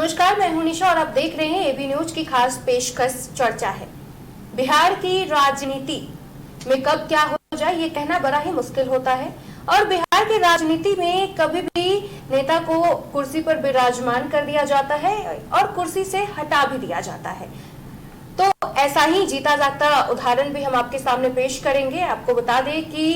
नमस्कार, मैं हूं निशा और आप देख रहे हैं एबी न्यूज की खास पेशकश चर्चा है। बिहार की राजनीति में कब क्या हो जाए ये कहना बड़ा ही मुश्किल होता है और बिहार की राजनीति में कभी भी नेता को कुर्सी पर विराजमान कर दिया जाता है और कुर्सी से हटा भी दिया जाता है। तो ऐसा ही जीता जागता उदाहरण भी हम आपके सामने पेश करेंगे। आपको बता दें कि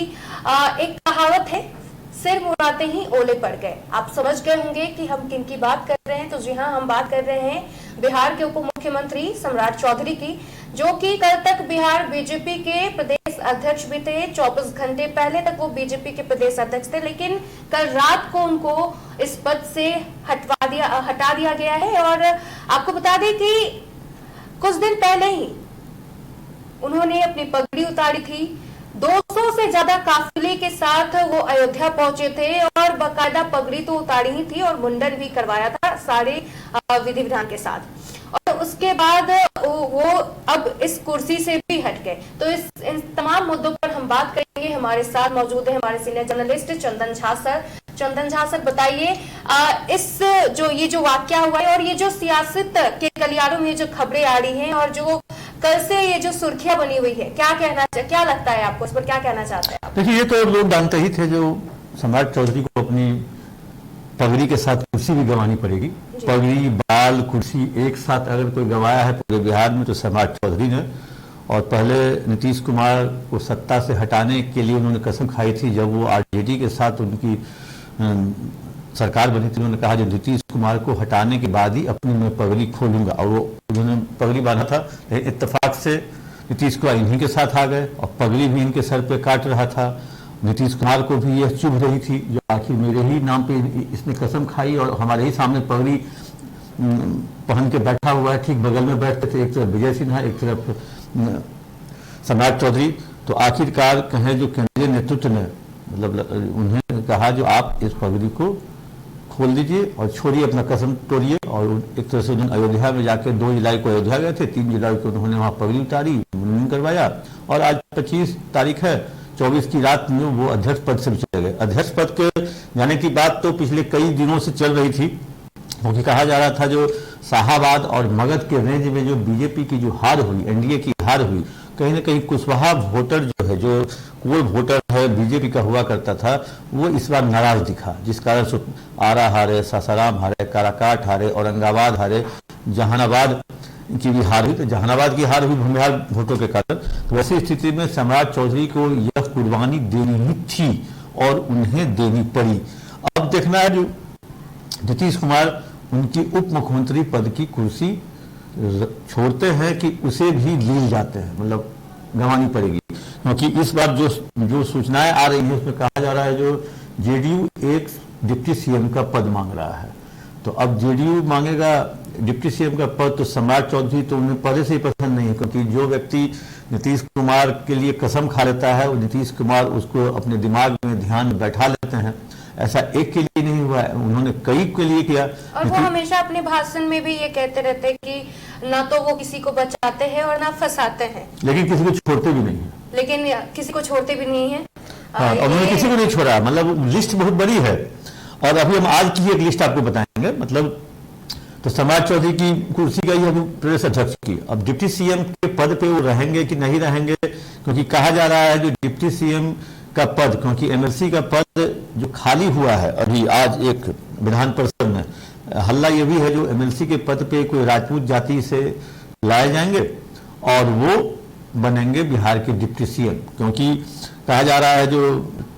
एक कहावत है, सिर मुड़ाते ही ओले पड़ गए। आप समझ गए होंगे कि हम किन की बात कर रहे हैं। तो जी हाँ, हम बात कर रहे हैं बिहार के उप मुख्यमंत्री सम्राट चौधरी की, जो कि कल तक बिहार बीजेपी के प्रदेश अध्यक्ष भी थे। 24 घंटे पहले तक वो बीजेपी के प्रदेश अध्यक्ष थे, लेकिन कल रात को उनको इस पद से हटा दिया गया है। और आपको बता दें कि कुछ दिन पहले ही उन्होंने अपनी पगड़ी उतारी थी। 200 से ज्यादा काफिले के साथ वो अयोध्या पहुंचे थे और बाकायदा पगड़ी तो उतारी ही थी और मुंडन भी करवाया था सारे विधि विधान के साथ। और उसके बाद वो अब इस कुर्सी से भी हट गए। तो इन तमाम मुद्दों पर हम बात करेंगे। हमारे साथ मौजूद है हमारे senior journalist Chandan Jha sir. Chandan Jha sir, बताइए इस जो वाकया हुआ है और ये जो सियासत के गलियारों में जो खबरें आ रही हैं और जो कल से ये जो सुर्खियां बनी हुई है, क्या लगता है आपको, इस पर क्या कहना चाहते हैं आप? देखिए, ये तो लोग जानते ही थे जो सम्राट चौधरी को अपनी पगड़ी के साथ कुर्सी भी गंवानी पड़ेगी। पगड़ी, बाल, कुर्सी एक साथ अगर कोई गंवाया है पूरे बिहार में तो सम्राट चौधरी ने। और पहले नीतीश कुमार को सत्ता से हटाने के लिए उन्होंने कसम खाई थी। जब वो आरजेडी के साथ उनकी सरकार बनी थी, उन्होंने कहा जो नीतीश कुमार को हटाने के बाद ही अपनी मैं पगड़ी खोलूंगा, और वो उन्होंने पगड़ी बांधा था। लेकिन इत्तेफाक से नीतीश कुमार इन्हीं के साथ आ गए और पगड़ी भी इनके सर पे काट रहा था। नीतीश कुमार को भी यह चुभ रही थी जो आखिर मेरे ही नाम पे इसने कसम खाई और हमारे ही सामने पगड़ी पहन के बैठा हुआ है। ठीक बगल में बैठते थे, एक तरफ विजय सिन्हा, एक तरफ सम्राट चौधरी। तो आखिरकार कहें जो केंद्रीय नेतृत्व ने मतलब उन्हें कहा जो आप इस पगड़ी को खोल दीजिए और छोड़िए, अपना कसम तोड़िए। और एक तरह से उन्होंने अयोध्या में जाकर 2 जुलाई को अयोध्या गए थे, 3 जुलाई को उन्होंने वहाँ पगड़ी उतारी, मुंडन करवाया और आज 25 तारीख है, 24 की रात में वो अध्यक्ष पद से चले गए। अध्यक्ष पद के जाने की बात तो पिछले कई दिनों से चल रही थी, क्योंकि कहा जा रहा था जो शाहाबाद और मगध के रेंज में जो बीजेपी की जो हार हुई, एनडीए की हार हुई, कहीं ना कहीं कुशवाहा वोटर जो है, जो कोई वोटर है बीजेपी का हुआ करता था, वो इस बार नाराज दिखा, जिस कारण से आरा हारे, सासाराम हारे, काराकाट हारे, औरंगाबाद हारे, जहानाबाद की भी हार हुई। तो जहानाबाद की हार हुई भूमिहार वोटों के कारण। तो वैसी स्थिति में सम्राट चौधरी को यह कुर्बानी देनी ही थी और उन्हें देनी पड़ी। अब देखना है जो नीतीश कुमार उनकी उप मुख्यमंत्री पद की कुर्सी छोड़ते हैं कि उसे भी लील जाते हैं, मतलब गंवानी पड़ेगी। क्योंकि इस बार जो सूचनाएं आ रही हैं उसमें कहा जा रहा है जो जेडीयू एक डिप्टी सीएम का पद मांग रहा है। तो अब जेडीयू मांगेगा डिप्टी सीएम का पद, तो सम्राट चौधरी तो उन्हें पहले से ही पसंद नहीं है, क्योंकि जो व्यक्ति नीतीश कुमार के लिए कसम खा लेता है और नीतीश कुमार उसको अपने दिमाग में ध्यान में बैठा लेते हैं। ऐसा एक के लिए नहीं हुआ है, उन्होंने कई के लिए किया। और वो हमेशा अपने भाषण में भी ये कहते रहते हैं कि ना तो वो किसी को बचाते हैं और ना फंसाते हैं, लेकिन किसी को छोड़ते भी नहीं है। हाँ, उन्होंने किसी को नहीं छोड़ा, मतलब लिस्ट बहुत बड़ी है। और अभी हम आज की एक लिस्ट आपको बताएंगे। मतलब तो सम्राट चौधरी की कुर्सी का यह प्रदेश अध्यक्ष की, अब डिप्टी सीएम के पद पे वो रहेंगे कि नहीं रहेंगे, क्योंकि कहा जा रहा है जो डिप्टी सीएम का पद, क्योंकि एमएलसी का पद जो खाली हुआ है अभी आज एक विधान परिषद में, हल्ला ये भी है जो एमएलसी के पद पे कोई राजपूत जाति से लाए जाएंगे और वो बनेंगे बिहार के डिप्टी सीएम। क्योंकि कहा जा रहा है जो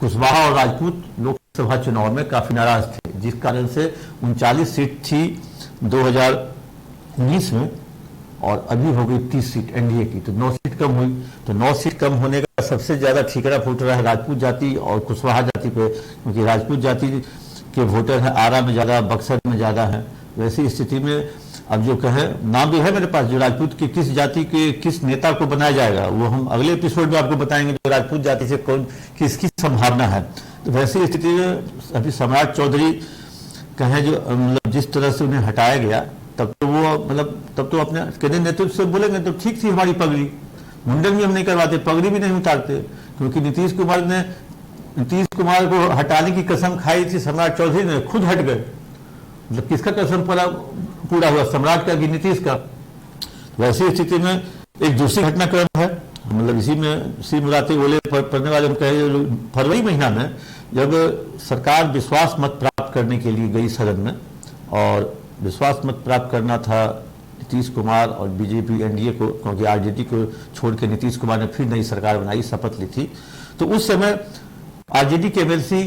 कुशवाहा और राजपूत लोकसभा चुनाव में काफी नाराज थे, जिस कारण से 39 सीट थी 2019 में और अभी हो गई 30 सीट एनडीए की, तो 9 सीट कम हुई। तो 9 सीट कम होने का सबसे ज्यादा ठीकरा फूट रहा है राजपूत जाति और कुशवाहा जाति पे, क्योंकि राजपूत जाति के वोटर है आरा में ज्यादा, बक्सर में ज्यादा है। वैसी स्थिति में अब जो कहे, नाम भी है मेरे पास, जो राजपूत की किस जाति के किस नेता को बनाया जाएगा वो हम अगले एपिसोड में आपको बताएंगे, जो राजपूत जाति से कौन किसकी संभावना है। तो वैसी स्थिति में अभी सम्राट चौधरी कहें जो मतलब जिस तरह से उन्हें हटाया गया, तब तो वो मतलब तब तो अपने केंद्रीय नेतृत्व से बोलेंगे तो ठीक थी हमारी पगड़ी, मुंडन भी हम नहीं करवाते, पगड़ी भी नहीं उतारते, क्योंकि नीतीश कुमार को हटाने की कसम खाई थी सम्राट चौधरी ने, खुद हट गए। मतलब किसका कसम पूरा हुआ सम्राट का कि नीतीश का। वैसी स्थिति में एक दूसरी घटनाक्रम है, मतलब इसी में रातें बोले पढ़ने वाले हम कहे, फरवरी महीना में जब सरकार विश्वास मत प्राप्त करने के लिए गई सदन में, और विश्वास मत प्राप्त करना था नीतीश कुमार और बीजेपी एनडीए को, क्योंकि आरजेडी को छोड़ के नीतीश कुमार ने फिर नई सरकार बनाई, शपथ ली थी। तो उस समय आरजेडी के एमएलसी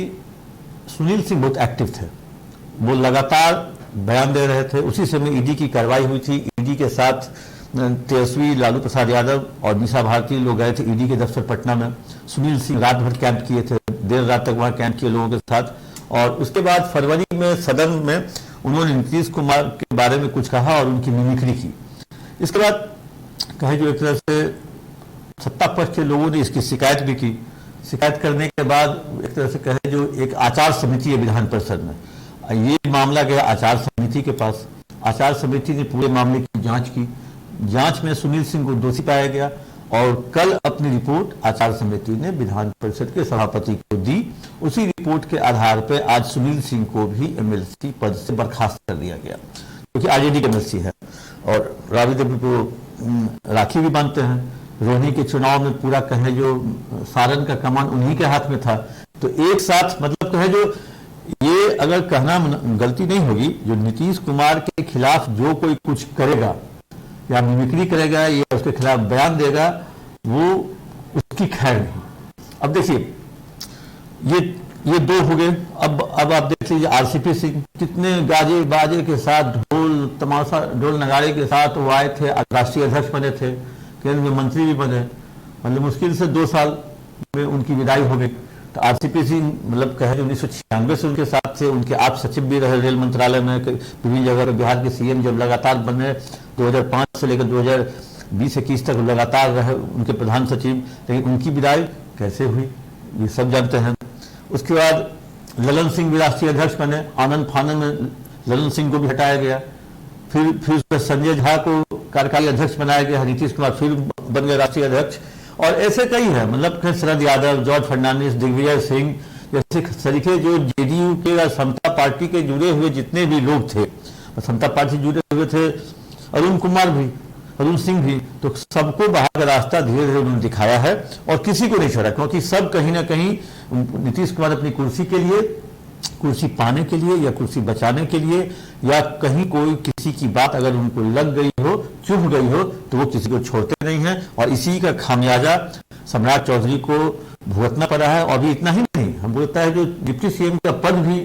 सुनील सिंह बहुत एक्टिव थे, वो लगातार बयान दे रहे थे। उसी समय ईडी की कार्रवाई हुई थी, ईडी के साथ तेजस्वी, लालू प्रसाद यादव और मीसा भारती लोग गए थे ईडी के दफ्तर पटना में। सुनील सिंह रात भर कैंप किए थे, देर रात तक वहां कैंप किए लोगों के साथ। और उसके बाद फरवरी में सदन में उन्होंने नीतीश कुमार के बारे में कुछ कहा और उनकी मिमिक्री की। इसके बाद कहे जो एक तरह से सत्ता पक्ष के लोगों ने इसकी शिकायत भी की। शिकायत करने के बाद एक तरह से कहे जो एक आचार समिति है विधान परिषद में, ये मामला गया आचार समिति के पास। आचार समिति ने पूरे मामले की जांच की। जांच में सुनील सिंह को दोषी पाया गया और कल अपनी रिपोर्ट आचार समिति ने विधान परिषद के सभापति को दी। उसी रिपोर्ट के आधार पर आज सुनील सिंह को भी एमएलसी पद से बर्खास्त कर दिया गया, क्योंकि आरजेडी के एमएलसी है और राबड़ी देवी को राखी भी बांधते हैं। रोहिणी के चुनाव में पूरा कहे जो सारण का कमान उन्हीं के हाथ में था। तो एक साथ मतलब कहे जो ये अगर कहना गलती नहीं होगी, जो नीतीश कुमार के खिलाफ जो कोई कुछ करेगा या मिमिक्री करेगा या उसके खिलाफ बयान देगा, वो उसकी खैर नहीं। अब देखिए ये दो हो गए। अब आप देख लीजिए आरसीपी सिंह कितने गाजे बाजे के साथ, ढोल तमाशा, ढोल नगाड़े के साथ वो आए थे, राष्ट्रीय अध्यक्ष बने थे, केंद्र में मंत्री भी बने। मतलब मुश्किल से 2 साल में उनकी विदाई हो गई। तो आरसीपी सिंह मतलब कहे 1996 से उनके साथ थे, उनके आप सचिव भी रहे रेल मंत्रालय में, विभिन्न जगह पर बिहार के सीएम जब लगातार बने 2005 से लेकर 2020-21 तक लगातार रहे उनके प्रधान सचिव। लेकिन उनकी विदाई कैसे हुई ये सब जानते हैं। उसके बाद ललन सिंह भी राष्ट्रीय अध्यक्ष बने, आनंद फानन में ललन सिंह को भी हटाया गया। फिर संजय झा को कार्यकारी अध्यक्ष बनाया गया, नीतीश कुमार फिर बन गए राष्ट्रीय अध्यक्ष। और ऐसे कई है, मतलब शरद यादव, जॉर्ज फर्नांडिस, दिग्विजय सिंह जैसे तरीके जो जेडीयू के समता पार्टी के जुड़े हुए जितने भी लोग थे, समता पार्टी जुड़े हुए थे, अरुण सिंह भी, तो सबको बाहर का रास्ता धीरे धीरे उन्होंने दिखाया है और किसी को नहीं छोड़ा, क्योंकि सब कहीं ना कहीं नीतीश कुमार अपनी कुर्सी के लिए, कुर्सी पाने के लिए या कुर्सी बचाने के लिए, या कहीं कोई किसी की बात अगर उनको लग गई हो, चुभ गई हो, तो वो किसी को छोड़ते नहीं हैं। और इसी का खामियाजा सम्राट चौधरी को भुगतना पड़ा है। और भी इतना ही नहीं, हम बोलता है जो डिप्टी सीएम का पद भी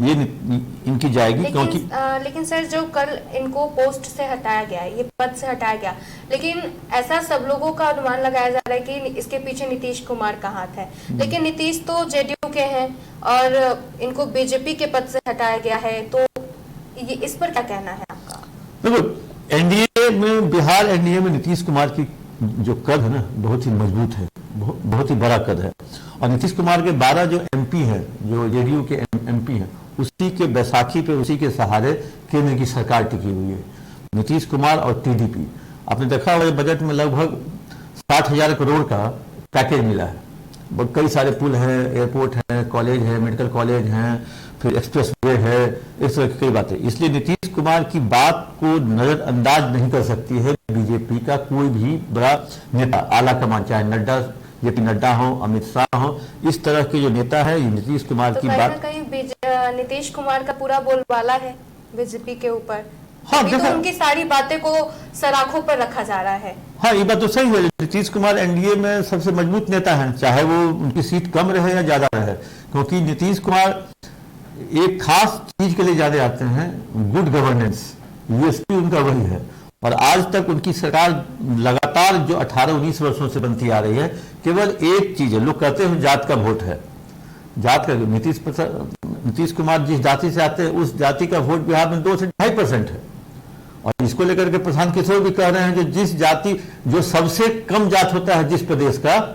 ये इनकी जाएगी, क्योंकि लेकिन सर जो कल इनको पोस्ट से हटाया गया, ये पद से हटाया गया, लेकिन ऐसा सब लोगों का अनुमान लगाया जा रहा है कि इसके पीछे नीतीश कुमार का हाथ है। लेकिन नीतीश तो जेडीयू के हैं और इनको बीजेपी के पद से हटाया गया है, तो ये इस पर क्या कहना है आपका? देखो एनडीए में, बिहार एनडीए में नीतीश कुमार की जो कद है ना बहुत ही मजबूत है, बहुत ही बड़ा कद है। और नीतीश कुमार के 12 जो एमपी हैं, जो जेडीयू के एमपी हैं, उसी के बैसाखी पे, उसी के सहारे केंद्र की सरकार टिकी हुई है। नीतीश कुमार और टीडीपी, आपने देखा होगा बजट में लगभग 60,000 करोड़ का पैकेज मिला है। कई सारे पुल हैं, एयरपोर्ट है, कॉलेज है, मेडिकल कॉलेज हैं, फिर एक्सप्रेस वे है, इस तरह की कई बातें। इसलिए नीतीश कुमार की बात को नजरअंदाज नहीं कर सकती है बीजेपी का कोई भी बड़ा नेता, आला कमान, चाहे नड्डा, जेपी नड्डा हो, अमित शाह हो, इस तरह के जो नेता है, ये नीतीश कुमार की बात, कहीं नीतीश कुमार का पूरा बोलबाला है बीजेपी के ऊपर। हाँ, तो उनकी सारी बातें को सराखों पर रखा जा रहा है। हाँ, ये बात तो सही है। नीतीश कुमार एनडीए में सबसे मजबूत नेता है, चाहे वो उनकी सीट कम रहे या ज्यादा रहे, क्योंकि नीतीश कुमार एक खास चीज के लिए जाने आते हैं, गुड गवर्नेंस, यूएसपी उनका वही है। और आज तक उनकी सरकार लगातार जो 18-19 वर्षों से बनती आ रही है, केवल एक चीज है, लोग कहते हैं जात का वोट है, जात का। नीतीश कुमार जिस जाति से आते हैं उस जाति का वोट बिहार में 2 से 2.5% है। और इसको लेकर के प्रशांत किशोर भी कह रहे हैं, जो जिस जाति, जो सबसे कम जात होता है जिस प्रदेश का,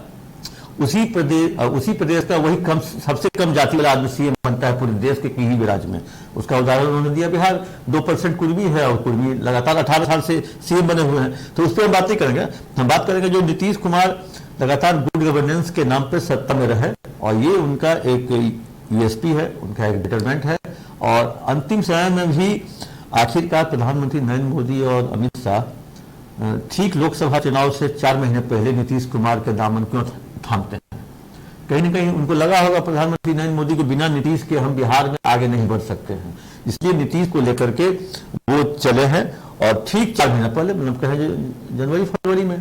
उसी प्रदेश का वही सबसे कम जाति वाला आदमी सीएम बनता है पूरे देश के किसी भी राज्य में। उसका उदाहरण उन्होंने दिया, बिहार 2% कुर्मी है और कुर्मी लगातार 18 साल से सीएम बने हुए हैं। तो उस पर हम बात नहीं करेंगे, हम बात करेंगे जो नीतीश कुमार लगातार गुड गवर्नेंस के नाम पर सत्ता में रहे, और ये उनका एक यूएसपी है, उनका एक डिटरमेंट है। और अंतिम समय में भी आखिरकार प्रधानमंत्री नरेंद्र मोदी और अमित शाह ठीक लोकसभा चुनाव से 4 महीने पहले नीतीश कुमार के दामन क्यों थामते हैं? कहीं ना कहीं उनको लगा होगा प्रधानमंत्री नरेंद्र मोदी के बिना नीतीश के हम बिहार में आगे नहीं बढ़ सकते हैं, इसलिए नीतीश को लेकर के वो चले हैं। और ठीक 4 महीना पहले, मतलब कहें जनवरी फरवरी में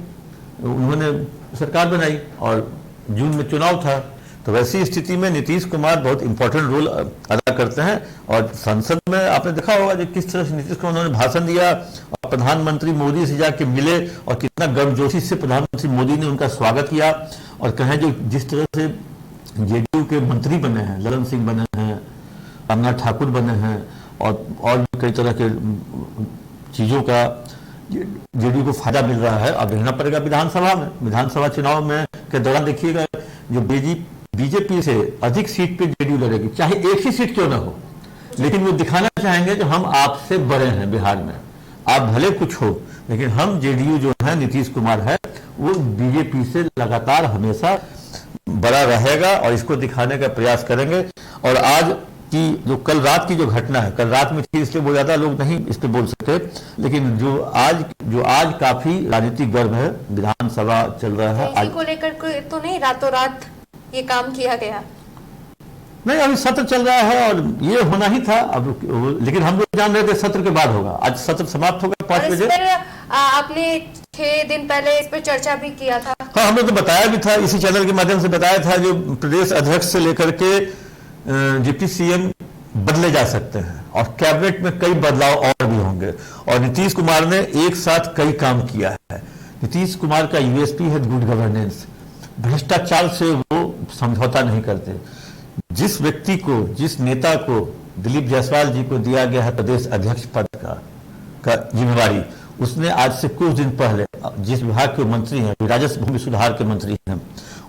उन्होंने सरकार बनाई और जून में चुनाव था। तो वैसी स्थिति में नीतीश कुमार बहुत इंपॉर्टेंट रोल अदा करते हैं। और संसद में आपने देखा होगा जो किस तरह से नीतीश कुमार उन्होंने भाषण दिया और प्रधानमंत्री मोदी से जाके मिले और कितना गर्मजोशी से प्रधानमंत्री मोदी ने उनका स्वागत किया। और कहें जो जिस तरह से जेडीयू के मंत्री बने हैं, ललन सिंह बने हैं, रमना ठाकुर बने हैं और भी कई तरह के चीजों का जेडीयू को फायदा मिल रहा है। अब देखना पड़ेगा विधानसभा में, विधानसभा चुनाव में के दौरान देखिएगा जो बीजेपी से अधिक सीट पे जेडीयू लड़ेगी, चाहे एक ही सीट क्यों ना हो, लेकिन वो दिखाना चाहेंगे कि हम आपसे बड़े हैं बिहार में, आप भले कुछ हो लेकिन हम जेडीयू जो है नीतीश कुमार है वो बीजेपी से लगातार हमेशा बड़ा रहेगा और इसको दिखाने का प्रयास करेंगे। और आज की जो कल रात की जो घटना है, कल रात में थी इसलिए वो ज्यादा लोग नहीं इस पे बोल सकते, लेकिन जो आज काफी राजनीतिक गर्व है, विधानसभा चल रहा है आज को लेकर तो नहीं रातों रात ये काम किया गया, नहीं अभी सत्र चल रहा है और ये होना ही था अब, लेकिन हम लोग जान रहे थे सत्र के बाद होगा। आज सत्र समाप्त होगा 5 बजे। आपने 6 दिन पहले इस पर चर्चा भी किया था। हाँ, हमने तो बताया भी था, इसी चैनल के माध्यम से बताया था जो प्रदेश अध्यक्ष से लेकर के डिप्टी सीएम बदले जा सकते हैं और कैबिनेट में कई बदलाव और भी होंगे। और नीतीश कुमार ने एक साथ कई काम किया है। नीतीश कुमार का यूएसपी है गुड गवर्नेंस, भ्रष्टाचार से वो समझौता नहीं करते। जिस व्यक्ति को, जिस नेता को दिलीप जायसवाल जी को दिया गया है प्रदेश अध्यक्ष पद का जिम्मेवारी, उसने आज से कुछ दिन पहले जिस विभाग के मंत्री हैं, राजस्व भूमि सुधार के मंत्री हैं,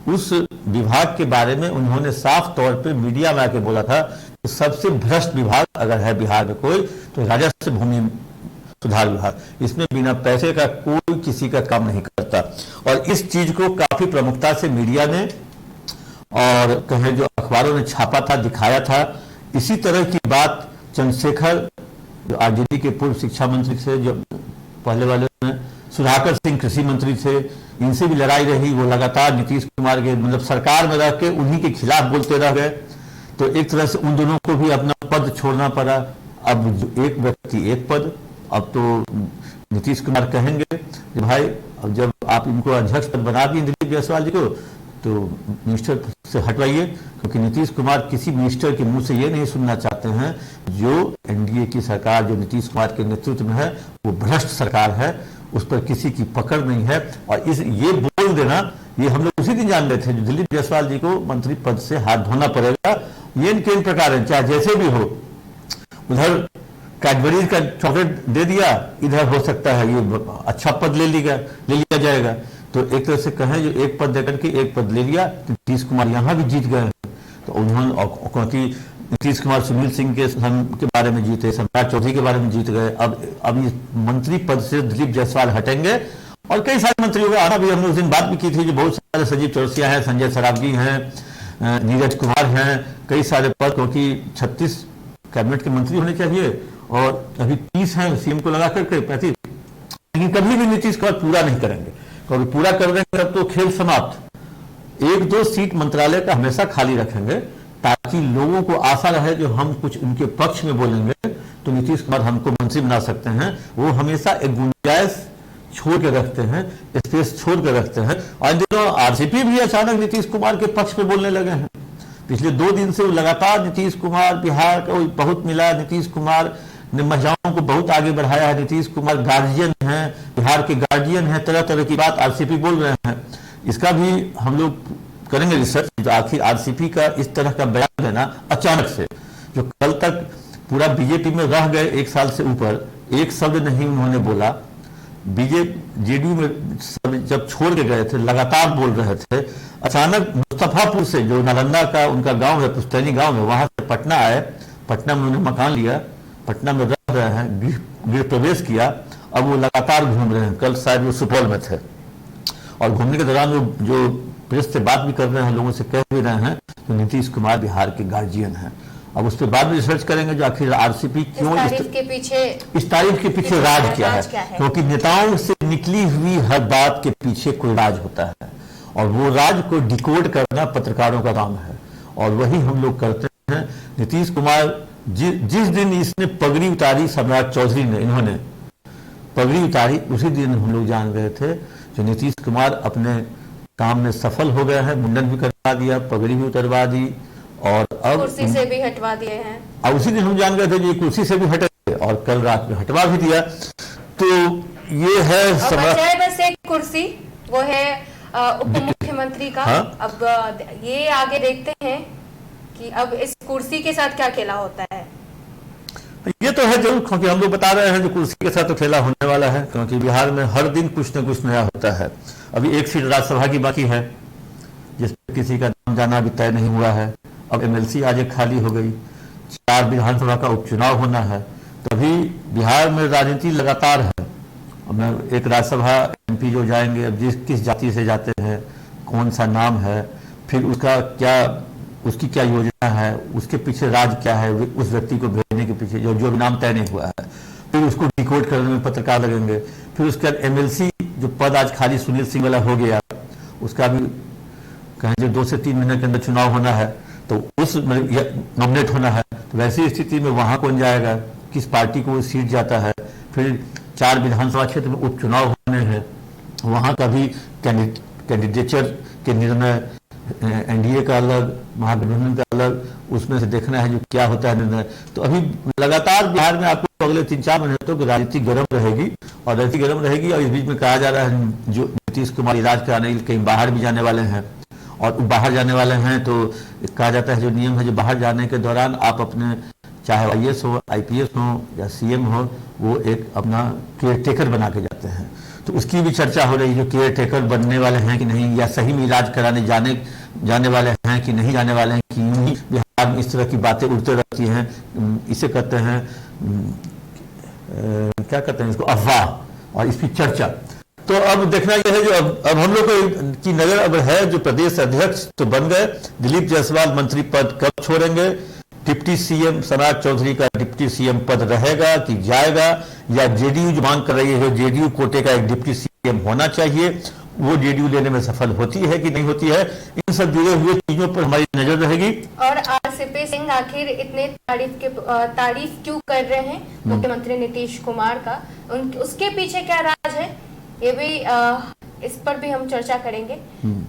उस विभाग के बारे में उन्होंने साफ तौर पे मीडिया में आके बोला था कि सबसे भ्रष्ट विभाग अगर है बिहार में कोई तो राजस्व भूमि सुधार विभाग, इसमें बिना पैसे का कोई किसी का काम नहीं करता। और इस चीज को काफी प्रमुखता से मीडिया ने और कहें जो अखबारों ने छापा था, दिखाया था। इसी तरह की बात चंद्रशेखर जो आरजेडी के पूर्व शिक्षा मंत्री थे, जो पहले वाले में सुधाकर सिंह कृषि मंत्री थे, इनसे भी लड़ाई रही। वो लगातार नीतीश कुमार के मतलब सरकार में रह के उन्हीं के खिलाफ बोलते रह गए, तो एक तरह से उन दोनों को भी अपना पद छोड़ना पड़ा। अब एक व्यक्ति एक पद, अब तो नीतीश कुमार कहेंगे कि भाई अब जब आप इनको अध्यक्ष पद बना दिए दिलीप जायसवाल जी को तो मिनिस्टर से हटवाइए, क्योंकि नीतीश कुमार किसी मिनिस्टर के मुंह से ये नहीं सुनना चाहते हैं जो एनडीए की सरकार जो नीतीश कुमार के नेतृत्व में है वो भ्रष्ट सरकार है, उस पर किसी की पकड़ नहीं है। और ये बोल देना, ये हम लोग उसी दिन जान रहे थे जो दिलीप जायसवाल जी को मंत्री पद से हाथ धोना पड़ेगा। ये इनके प्रकार है, चाहे जैसे भी हो, उधर कैडबरीज का चॉकलेट दे दिया, इधर हो सकता है ये अच्छा पद ले लिया जाएगा। तो एक तरह से कहें जो एक पद देकर के एक पद ले लिया, नीतीश कुमार यहां भी जीत गए। तो उन्होंने, क्योंकि नीतीश कुमार सुनील सिंह के बारे में जीते, सम्राट चौधरी के बारे में जीत गए, अब इस मंत्री पद से दिलीप जायसवाल हटेंगे और कई सारे मंत्रियों का आना भी हमने उस दिन बात भी की थी, जो बहुत सारे सजीव चौरसिया हैं, संजय सरावगी हैं, नीरज कुमार हैं, कई सारे पद, क्योंकि 36 कैबिनेट के मंत्री होने चाहिए और अभी 30 हैं सीएम को लगा करके 35, लेकिन कभी भी नीतीश कुमार पूरा नहीं करेंगे, क्योंकि पूरा कर देंगे तब तो खेल समाप्त। 1-2 सीट मंत्रालय का हमेशा खाली रखेंगे ताकि लोगों को आशा रहे जो हम कुछ उनके पक्ष में बोलेंगे तो नीतीश कुमार हमको मंत्री बना सकते हैं। वो हमेशा एक गुंजाइश छोड़ के रखते हैं, स्पेस छोड़ के रखते हैं। और इन दिनों आरसीपी भी अचानक नीतीश कुमार के पक्ष में बोलने लगे हैं। पिछले 2 दिन से लगातार नीतीश कुमार, बिहार को बहुत मिला, नीतीश कुमार ने महिलाओं को बहुत आगे बढ़ाया है, नीतीश कुमार गार्जियन हैं, बिहार के गार्जियन हैं, तरह तरह की बात आरसीपी बोल रहे हैं। इसका भी हम लोग करेंगे रिसर्च, तो आखिर आरसीपी का इस तरह का बयान देना अचानक से, जो कल तक पूरा बीजेपी में रह गए 1 साल से ऊपर, एक शब्द नहीं उन्होंने बोला। जेडीयू में जब छोड़ के गए थे लगातार बोल रहे थे, अचानक मुस्तफापुर से जो नालंदा का उनका गांव है, पुस्तैनी गांव है, वहां से पटना आए, पटना में उन्होंने मकान लिया, पटना में रह रहे हैं, गृह प्रवेश किया, अब वो लगातार घूम रहे हैं। कल शायद वो सुपौल में थे और घूमने के दौरान वो जो प्रेस से बात भी कर रहे हैं, लोगों से कह भी रहे हैं तो नीतीश कुमार बिहार के गार्जियन हैं अब उस पर बाद में रिसर्च करेंगे जो आखिर आरसीपी क्यों इस तारीफ के पीछे राज क्या है, क्योंकि नेताओं से निकली हुई हर बात के पीछे कोई राज होता है और वो राज को डिकोड करना पत्रकारों का काम है और वही हम लोग करते हैं। नीतीश कुमार जिस दिन इसने पगड़ी उतारी, सम्राट चौधरी ने इन्होंने पगड़ी उतारी, उसी दिन हम लोग जान गए थे जो नीतीश कुमार अपने काम में सफल हो गए हैं। मुंडन भी करवा दिया, पगड़ी भी उतरवा दी और अब कुर्सी से भी हटवा दिए हैं। अब उसी दिन हम जान गए थे कि कुर्सी से भी हटे और कल रात में हटवा भी दिया। तो ये है बस एक कुर्सी, वो है उप मुख्यमंत्री का। हाँ? अब ये आगे देखते हैं कि अब इस कुर्सी के साथ क्या खेला होता है। ये तो है जरूर, क्योंकि हम लोग बता रहे हैं जो कुर्सी के साथ तो खेला होने वाला है, क्योंकि बिहार में हर दिन कुछ न कुछ नया होता है। अभी एक सीट राज्यसभा की बाकी है जिसमें किसी का नाम जाना अभी तय नहीं हुआ है। अब एमएलसी आज एक खाली हो गई, 4 विधानसभा का उपचुनाव होना है। तभी बिहार में राजनीति लगातार है। एक राज्यसभा एमपी जो जाएंगे, अब किस जाति से जाते हैं, कौन सा नाम है, फिर उसकी क्या योजना है, उसके पीछे राज क्या है, उस व्यक्ति को भेजने के पीछे जो नाम तय नहीं हुआ है, फिर उसको डिकोड करने में पत्रकार लगेंगे। फिर उसके बाद एमएलसी जो पद आज खाली सुनील सिंह वाला हो गया, उसका भी कहें जो 2 से 3 महीने के अंदर चुनाव होना है, तो उस नॉमिनेट होना है। तो वैसी स्थिति में वहां कौन जाएगा, किस पार्टी को वो सीट जाता है। फिर 4 विधानसभा क्षेत्र में उपचुनाव होने हैं, वहां का भी कैंडिडेचर के निर्णय, एनडीए का अलग, महागठबंधन का अलग, उसमें से देखना है जो क्या होता है निर्णय। तो अभी लगातार बिहार में आपको अगले 3-4 महीने तक राजनीति गर्म रहेगी और राजनीति गर्म रहेगी। और इस बीच में कहा जा रहा है जो नीतीश कुमार इलाज कराने कहीं बाहर भी जाने वाले हैं, और बाहर जाने वाले हैं तो कहा जाता है जो नियम है जो बाहर जाने के दौरान आप अपने चाहे आईएएस हो, आईपीएस हो या सीएम हो, वो एक अपना केयर टेकर बना के जाते हैं। तो उसकी भी चर्चा हो रही है जो केयर टेकर बनने वाले हैं कि नहीं, या सही में इलाज कराने जाने वाले हैं कि नहीं जाने वाले हैं, कि यूं ही बिहार में इस तरह की बातें उड़ते रहती हैं। इसे कहते हैं क्या कहते हैं इसको, अफवाह, और इसकी चर्चा। तो अब देखना यह है जो अब हम लोग की नजर अब है जो प्रदेश अध्यक्ष तो बन गए, दिलीप जायसवाल मंत्री पद कब छोड़ेंगे, डिप्टी सीएम सम्राट चौधरी का डिप्टी सीएम पद रहेगा कि जाएगा, या जेडीयू जो मांग कर रही है जेडीयू कोटे का एक डिप्टी सीएम होना चाहिए, वो जेडीयू लेने में सफल होती है कि नहीं होती है, इन सब जुड़े हुए चीजों पर हमारी नजर रहेगी। और आरसीपी सिंह आखिर इतने तारीफ क्यों कर रहे हैं मुख्यमंत्री नीतीश कुमार का, उसके पीछे क्या राज है, ये भी इस पर भी हम चर्चा करेंगे।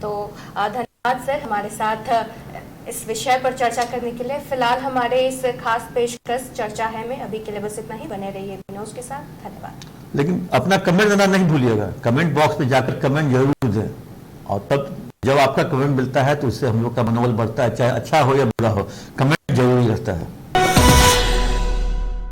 तो धन्यवाद सर हमारे साथ इस विषय पर चर्चा करने के लिए। फिलहाल हमारे इस खास पेशकश चर्चा है में अभी के लिए बस इतना ही। बने रहिए विनोद के साथ, धन्यवाद। लेकिन अपना कमेंट देना नहीं भूलिएगा, कमेंट बॉक्स में जाकर कमेंट जरूर दें, और तब जब आपका कमेंट मिलता है तो उससे हम लोग का मनोबल बढ़ता है, चाहे अच्छा हो या बुरा हो, कमेंट जरूरी रहता है।